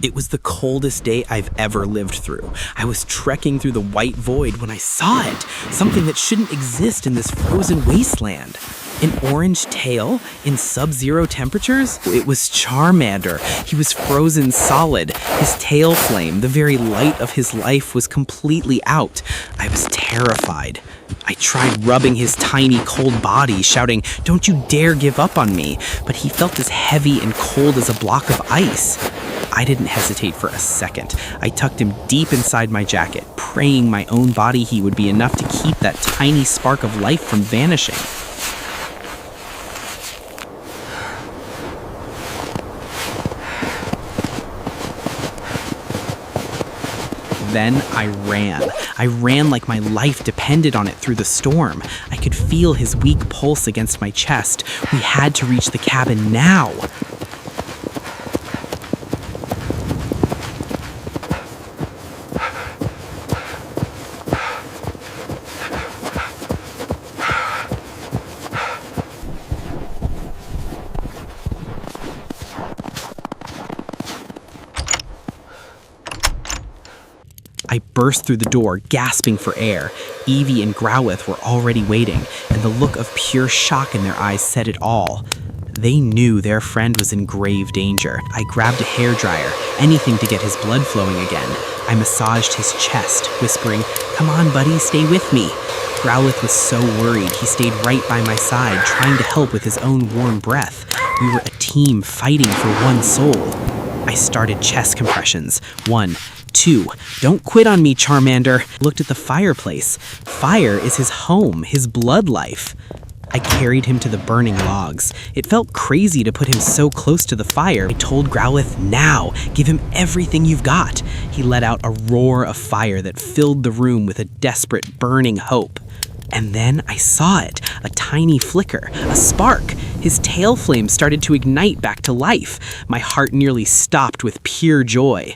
It was the coldest day I've ever lived through. I was trekking through the white void when I saw it, something that shouldn't exist in this frozen wasteland. An orange tail in sub-zero temperatures? It was Charmander. He was frozen solid. His tail flame, the very light of his life, was completely out. I was terrified. I tried rubbing his tiny, cold body, shouting, "Don't you dare give up on me," but he felt as heavy and cold as a block of ice. I didn't hesitate for a second. I tucked him deep inside my jacket, praying my own body heat would be enough to keep that tiny spark of life from vanishing. Then I ran. I ran like my life depended on it through the storm. I could feel his weak pulse against my chest. We had to reach the cabin now. I burst through the door, gasping for air. Eevee and Growlithe were already waiting, and the look of pure shock in their eyes said it all. They knew their friend was in grave danger. I grabbed a hairdryer, anything to get his blood flowing again. I massaged his chest, whispering, "Come on, buddy, stay with me." Growlithe was so worried, he stayed right by my side, trying to help with his own warm breath. We were a team fighting for one soul. I started chest compressions. 1, 2. Don't quit on me, Charmander. Looked at the fireplace. Fire is his home, his blood life. I carried him to the burning logs. It felt crazy to put him so close to the fire. I told Growlithe, "Now, give him everything you've got." He let out a roar of fire that filled the room with a desperate, burning hope. And then I saw it, a tiny flicker, a spark. His tail flame started to ignite back to life. My heart nearly stopped with pure joy.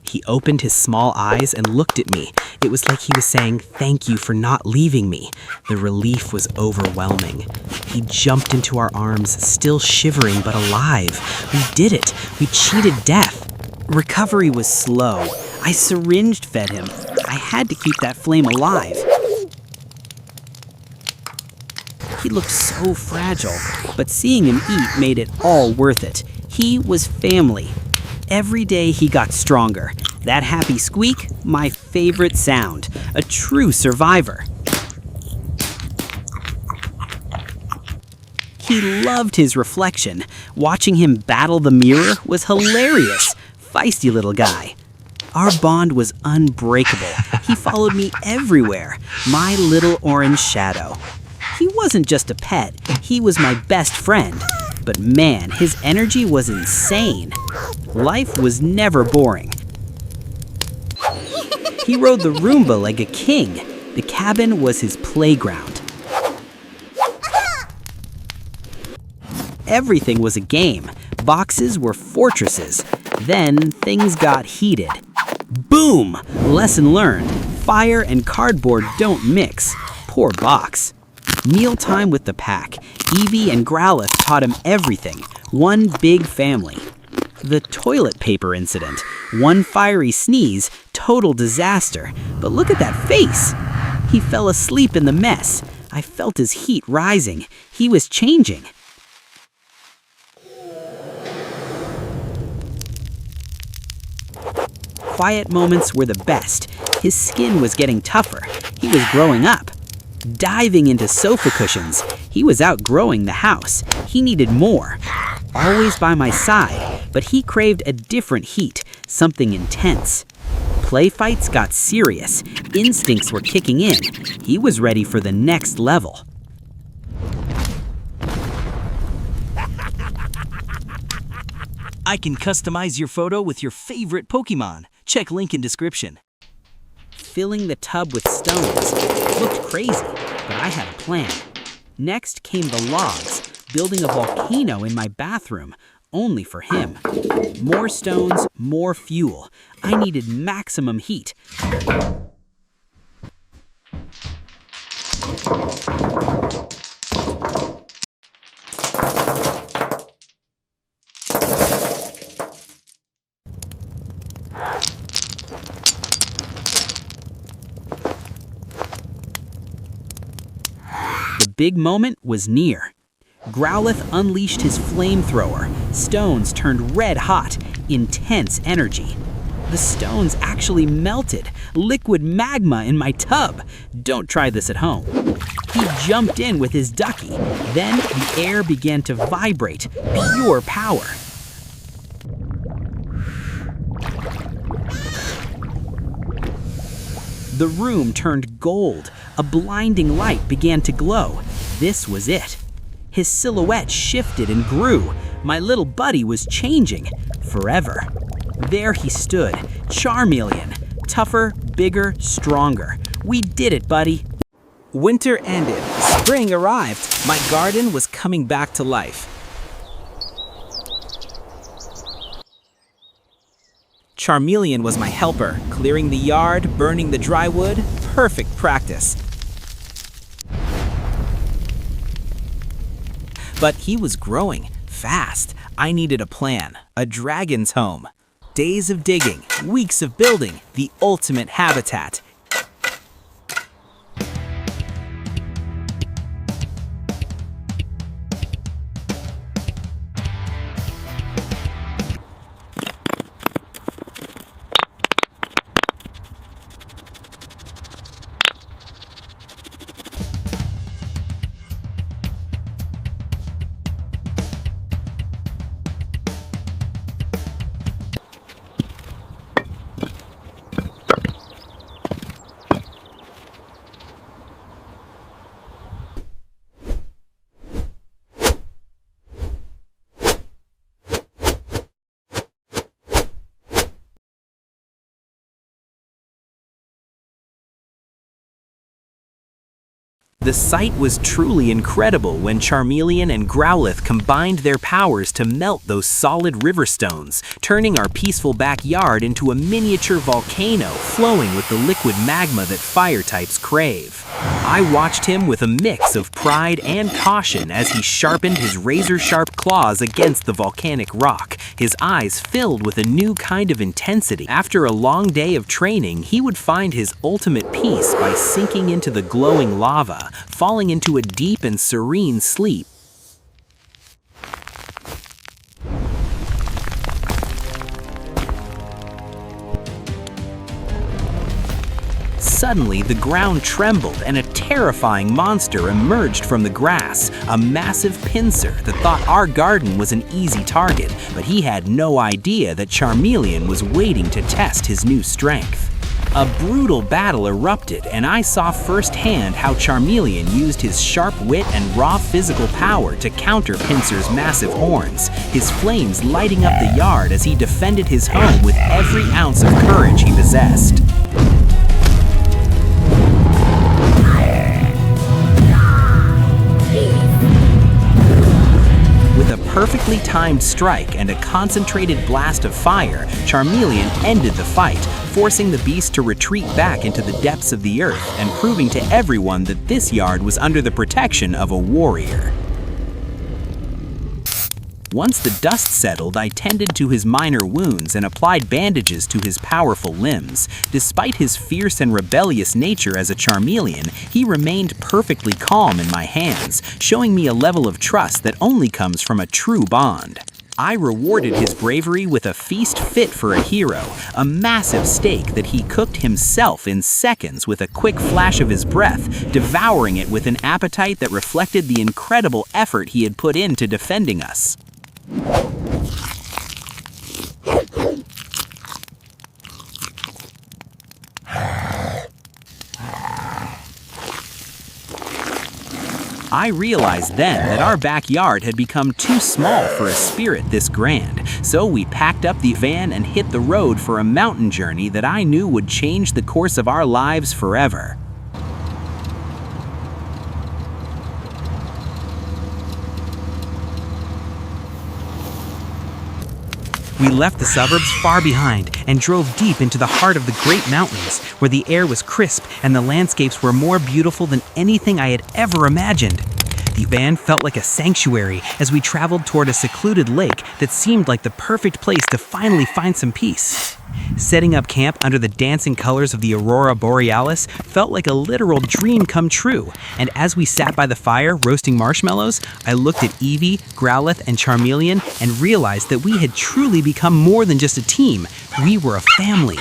He opened his small eyes and looked at me. It was like he was saying, "Thank you for not leaving me." The relief was overwhelming. He jumped into our arms, still shivering but alive. We did it. We cheated death. Recovery was slow. I syringed fed him. I had to keep that flame alive. He looked so fragile, but seeing him eat made it all worth it. He was family. Every day he got stronger. That happy squeak, my favorite sound. A true survivor. He loved his reflection. Watching him battle the mirror was hilarious. Feisty little guy. Our bond was unbreakable. He followed me everywhere. My little orange shadow. He wasn't just a pet. He was my best friend. But man, his energy was insane. Life was never boring. He rode the Roomba like a king. The cabin was his playground. Everything was a game. Boxes were fortresses. Then things got heated. Boom! Lesson learned. Fire and cardboard don't mix. Poor box. Mealtime with the pack. Eevee and Growlithe taught him everything. One big family. The toilet paper incident. One fiery sneeze, total disaster. But look at that face. He fell asleep in the mess. I felt his heat rising. He was changing. Quiet moments were the best. His skin was getting tougher. He was growing up. Diving into sofa cushions. He was outgrowing the house. He needed more. Always by my side, but he craved a different heat, something intense. Play fights got serious. Instincts were kicking in. He was ready for the next level. I can customize your photo with your favorite Pokémon. Check link in description. Filling the tub with stones. Looked crazy, but I had a plan. Next came the logs, building a volcano in my bathroom, only for him. More stones, more fuel. I needed maximum heat. big moment was near. Growlithe unleashed his flamethrower. Stones turned red hot, intense energy. The stones actually melted, liquid magma in my tub. Don't try this at home. He jumped in with his ducky. Then the air began to vibrate, pure power. The room turned gold. A blinding light began to glow. This was it. His silhouette shifted and grew. My little buddy was changing forever. There he stood, Charmeleon. Tougher, bigger, stronger. We did it, buddy. Winter ended. Spring arrived. My garden was coming back to life. Charmeleon was my helper, clearing the yard, burning the dry wood. Perfect practice. But he was growing fast. I needed a plan, a dragon's home. Days of digging, weeks of building, the ultimate habitat. The sight was truly incredible when Charmeleon and Growlithe combined their powers to melt those solid river stones, turning our peaceful backyard into a miniature volcano flowing with the liquid magma that fire types crave. I watched him with a mix of pride and caution as he sharpened his razor-sharp claws against the volcanic rock, his eyes filled with a new kind of intensity. After a long day of training, he would find his ultimate peace by sinking into the glowing lava, falling into a deep and serene sleep. Suddenly, the ground trembled and a terrifying monster emerged from the grass, a massive pincer that thought our garden was an easy target, but he had no idea that Charmeleon was waiting to test his new strength. A brutal battle erupted, and I saw firsthand how Charmeleon used his sharp wit and raw physical power to counter Pincer's massive horns, his flames lighting up the yard as he defended his home with every ounce of courage he possessed. With a perfectly timed strike and a concentrated blast of fire, Charmeleon ended the fight, forcing the beast to retreat back into the depths of the earth and proving to everyone that this yard was under the protection of a warrior. Once the dust settled, I tended to his minor wounds and applied bandages to his powerful limbs. Despite his fierce and rebellious nature as a Charmeleon, he remained perfectly calm in my hands, showing me a level of trust that only comes from a true bond. I rewarded his bravery with a feast fit for a hero, a massive steak that he cooked himself in seconds with a quick flash of his breath, devouring it with an appetite that reflected the incredible effort he had put into defending us. I realized then that our backyard had become too small for a spirit this grand, so we packed up the van and hit the road for a mountain journey that I knew would change the course of our lives forever. We left the suburbs far behind and drove deep into the heart of the Great Mountains, where the air was crisp and the landscapes were more beautiful than anything I had ever imagined. The van felt like a sanctuary as we traveled toward a secluded lake that seemed like the perfect place to finally find some peace. Setting up camp under the dancing colors of the Aurora Borealis felt like a literal dream come true, and as we sat by the fire roasting marshmallows, I looked at Eevee, Growlithe, and Charmeleon and realized that we had truly become more than just a team. We were a family.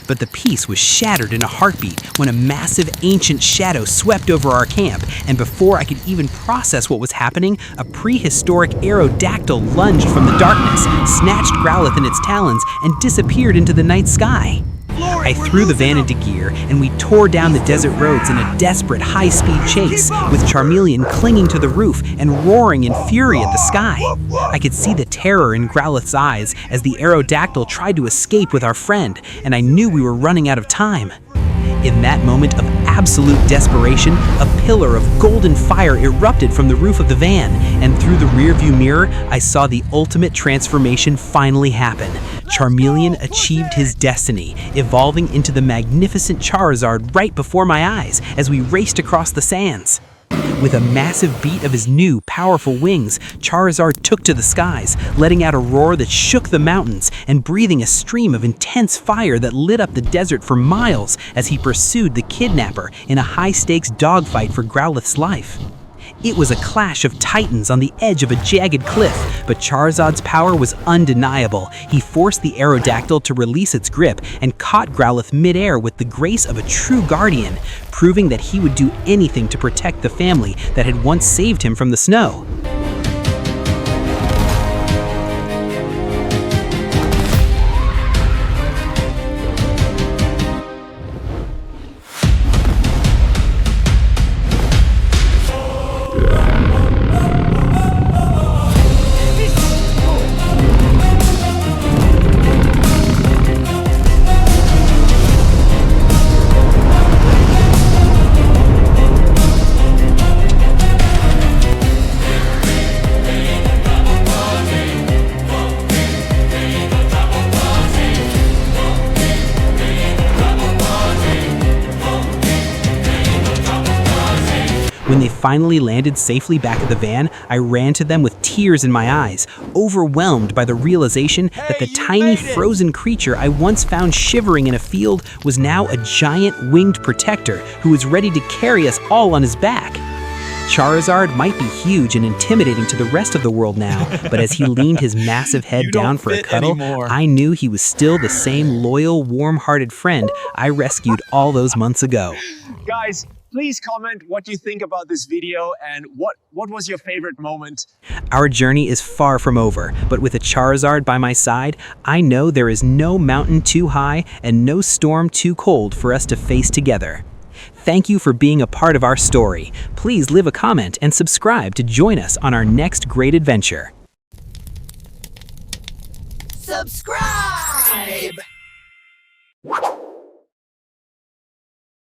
But the peace was shattered in a heartbeat when a massive ancient shadow swept over our camp, and before I could even process what was happening, a prehistoric Aerodactyl lunged from the darkness, snatched Growlithe in its talons, and disappeared into the night sky. I threw the van into gear, and we tore down the desert roads in a desperate high-speed chase, with Charmeleon clinging to the roof and roaring in fury at the sky. I could see the terror in Growlithe's eyes as the Aerodactyl tried to escape with our friend, and I knew we were running out of time. In that moment of absolute desperation, a pillar of golden fire erupted from the roof of the van, and through the rearview mirror, I saw the ultimate transformation finally happen. Charmeleon achieved his destiny, evolving into the magnificent Charizard right before my eyes as we raced across the sands. With a massive beat of his new, powerful wings, Charizard took to the skies, letting out a roar that shook the mountains and breathing a stream of intense fire that lit up the desert for miles as he pursued the kidnapper in a high-stakes dogfight for Growlithe's life. It was a clash of titans on the edge of a jagged cliff, but Charizard's power was undeniable. He forced the Aerodactyl to release its grip and caught Growlithe midair with the grace of a true guardian, proving that he would do anything to protect the family that had once saved him from the snow. When they finally landed safely back at the van, I ran to them with tears in my eyes, overwhelmed by the realization that the tiny frozen creature I once found shivering in a field was now a giant winged protector who was ready to carry us all on his back. Charizard might be huge and intimidating to the rest of the world now, but as he leaned his massive head down for a cuddle, I knew he was still the same loyal, warm-hearted friend I rescued all those months ago. Guys, please comment what you think about this video and what was your favorite moment. Our journey is far from over, but with a Charizard by my side, I know there is no mountain too high and no storm too cold for us to face together. Thank you for being a part of our story. Please leave a comment and subscribe to join us on our next great adventure. Subscribe!